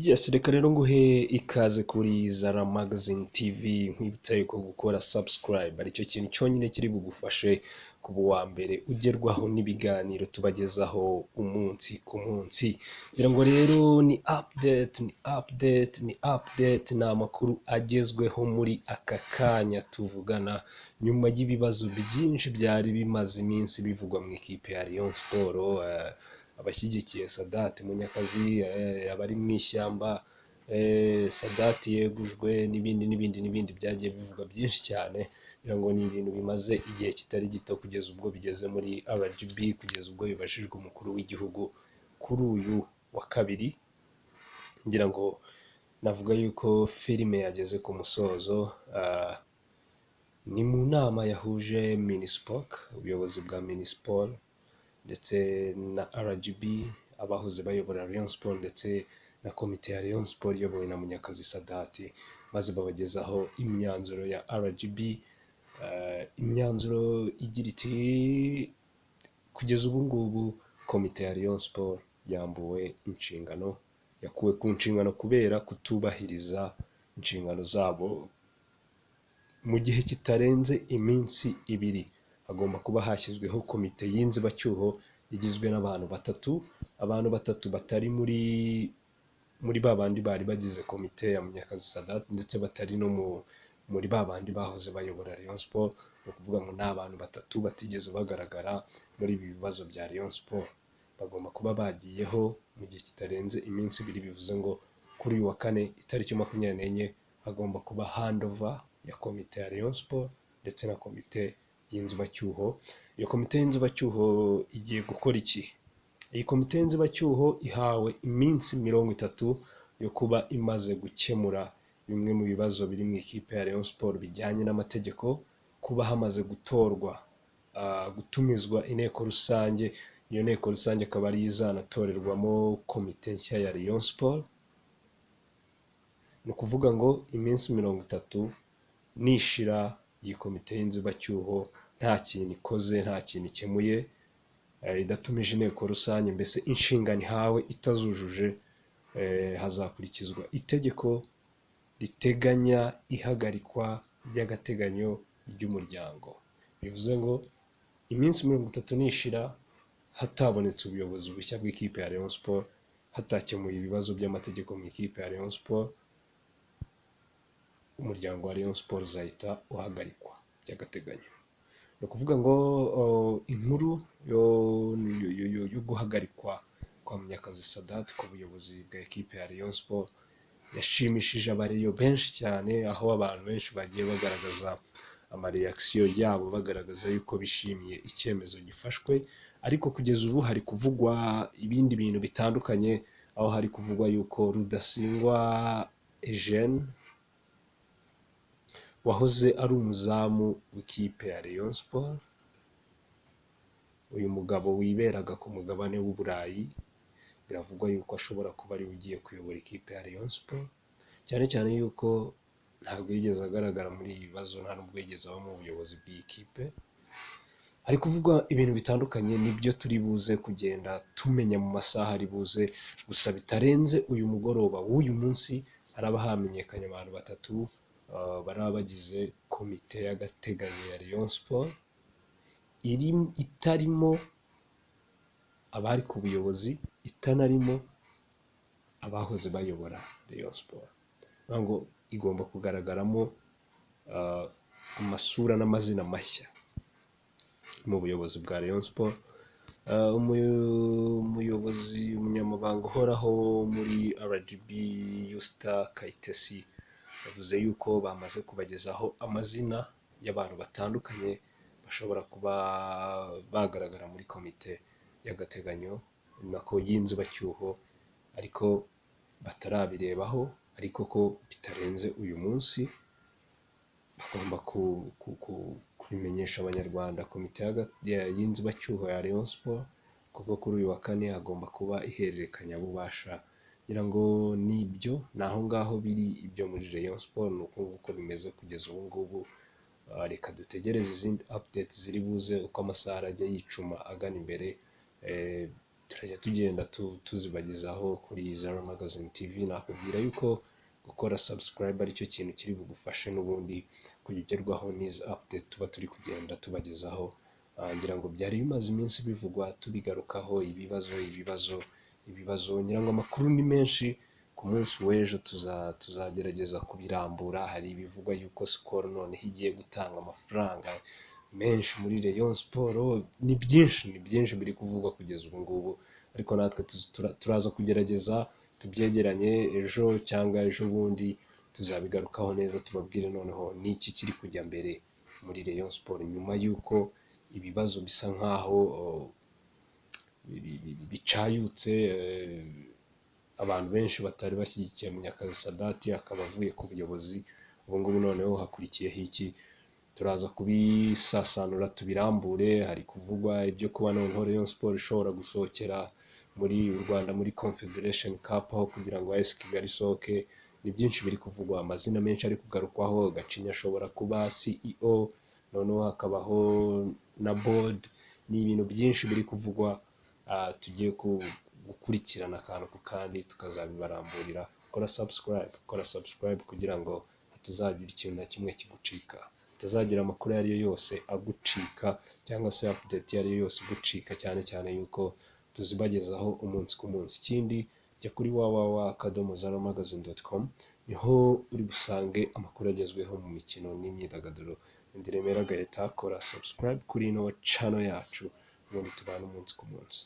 Yes, reka rero nguhe ikaze kuri Zara Magazine TV nkwibutsa yuko gukora subscribe aricyo kintu cyonyine kiri bugufashe kuba uwa mbere ugerwaho n'ibiganiro tubagezaho umunsi ku munsi. Ngira ngo rero ni update ni amakuru agezweho muri aka kanya tuvugana nyuma y'ibibazo byinshi byari bimaze iminsi bivugwa mu ikipe ya Rayon Sport. Abashyigikiye Sadat Munyakazi, abari mu ishyamba, Sadat yegujwe n'ibindi byagiye bivuga byinshi cyane, ngira ngo ni ibintu bimaze igihe kitari gito kugeza ubwo bigeze muri RGB, kugeza ubwo bibajijwe umukuru w'igihugu kuri uyu wa kabiri. Ngira ngo navuga yuko filime yageze ku musozo. Ni mu nama yahuje Minispoc, ubuyobozi bwa Minispoc ndetse na RGB, abahoze bayobora Rayon Sport ndetse na komite ya Rayon Sport iyobowe na Munyakazi Sadat, maze babagezaho imyanzuro ya RGB. Imyanzuro igira iti kugeza ubu ngubu komite ya Rayon Sport yakuwe ku nshingano kubera kutubahiriza inshingano zabo mu gihe kitarenze iminsi ibiri. Hagomba kuba hashyizweho komite y'inzibacyuho igizwe n'abantu batatu batari muri babandi bari bagize komite ya Munyakazi Sadat, ndetse batari no muri babandi bahoze bayobora Rayon Sport. Ni ukuvuga ngo ni abantu batatu batigeze bagaragara muri ibi bibazo bya Rayon Sport. Bagomba kuba bagiyeho mu gihe kitarenze iminsi ibiri, bivuze ngo kuri uyu wa kane itariki 24 hagomba kuba handover ya komite ya Rayon Sport ndetse na komite y'inzibacyuho. Iyo komite y'inzibacyuho igiye gukora iki? Iyi komite y'inzibacyuho ihawe iminsi 30 yo kuba imaze gukemura bimwe mu bibazo biri mu ikipe ya Rayon Sport bijyanye n'amategeko, kuba hamaze gutumizwa inteko rusange. Iyo nteko rusange akaba ari izanatorerwamo komite nshya ya Rayon Sport. Ni ukuvuga ngo iminsi 30 nishira iyi komite y'inzibacyuho nta kintu ikoze, nta kintu ikemuye, idatumije inteko rusange, mbese inshingano ihawe itazujuje, hazakurikizwa itegeko riteganya ihagarikwa ry'agateganyo ry'umuryango. Bivuze ngo iminsi 30 nishira hatabonetse ubuyobozi bushya bw'ikipe ya Rayon Sport, hatakemuye ibibazo by'amategeko mu ikipe ya Rayon Sport, umuryango wa Rayon Sport uzahita uhagarikwa by'agateganyo. Ni ukuvuga ngo inkuru yo guhagarikwa kwa Munyakazi Sadat ku buyobozi bwa ekipe ya Rayon Sport yashimishije abareyo benshi cyane, aho abantu benshi bagiye bagaragaza amareaction yabo bagaragaza yuko bishimiye icyemezo gifashwe. Ariko kugeza ubu hari kuvugwa ibindi bintu bitandukanye, aho hari kuvugwa yuko Rudasingwa Eugene wahoze ari umuzamu w'ikipe ya Rayon Sport, uyu mugabo wiberaga ku mugabane w'Uburayi, biravugwa yuko ashobora kuba ari ugiye kuyobora ikipe ya Rayon Sport, cyane cyane yuko ntabwo yigeze agaragara muri ibi bibazo, nta nubwo yigeze aba mu buyobozi bw'iyi kipe. Hari kuvugwa ibintu bitandukanye, nibyo turi buze kugenda tumenya mu masaha ari buze, gusa bitarenze uyu mugoroba w'uyu munsi haraba hamenyekanye abantu batatu baraba bagize komite y'agateganyo ya Rayon Sport, itarimo abari ku buyobozi, itanarimo abahoze bayobora Rayon Sport. Ngo igomba kugaragaramo amasura n'amazina mashya mu buyobozi bwa Rayon Sport. Umunyamabanga uhoraho muri RGB Yusta Kayitesi yavuze yuko bamaze kubagezaho amazina y'abantu batandukanye bashobora kuba bagaragara muri komite y'agateganyo nako y'inzibacyuho, ariko batarabirebaho, ariko ko bitarenze uyu munsi bagomba kubimenyesha abanyarwanda komite y'inzibacyuho ya Rayon Sport, kuko kuri uyu wa kane hagomba kuba ihererekanya bubasha. Ngira ngo nibyo, naho ngaho biri ibyo muri Rayon Sport, nuko nguko bimeze kugeza ubu ngubu. Reka dutegereze izindi updates ziri buze uko amasaha ajya yicuma agana imbere. turajya tugenda tuzibagezaho kuri Zara Magazine TV. Nakubwira yuko gukora subscribe aricyo kintu kiri bugufashe n'ubundi kujya ugerwaho n'izi update tuba turi kugenda tubagezaho. Ngira ngo byari bimaze iminsi bivugwa tubigarukaho ibibazo ngira ngo amakuru ni menshi. Ku munsi w'ejo tuzagerageza kubirambura. Hari ibivugwa yuko Skol noneho igiye gutanga amafaranga menshi muri Rayon Sport. Ni byinshi biri kuvugwa kugeza ubu ngubu, ariko natwe turaza kugerageza tubyegeranye ejo cyangwa ejo bundi tuzabigarukaho neza, tubabwire noneho n'iki kiri kujya mbere muri Rayon Sport nyuma y'uko ibibazo bisa nkaho bicayutse. Abantu benshi batari bashyigikiye Munyakazi Sadati akaba avuye ku buyobozi. Ubu ngubu noneho hakurikiyeho iki, turaza kubisasanura tubirambure. Hari kuvugwa ibyo kuba noneho Rayon Sport ishobora gusohokera muri Rwanda muri Confederation Cup aho kugira ngo AS Kigali isohoke. Ni byinshi biri kuvugwa, amazina menshi ari kugarukwaho. Gacinya ashobora kuba CEO, noneho hakabaho na board. Ni ibintu byinshi biri kuvugwa, tugiye gukurikirana akantu ku kandi tukazabibaramburira. Kora subscribe kugira ngo hatazagira ikintu na kimwe kigucika, hatazagira amakuru ayo ari yo yose agucika cyangwa se update iyo ari yo yose igucika, cyane yuko tuzibagezaho umunsi ku munsi. Ikindi jya kuri www.zaramagazine.com, niho uri busange amakuru agezweho mu mikino n'imyidagaduro. Ndiremera Gaeta, kora subscribe kuri ino channel yacu ubundi tubana umunsi ku munsi.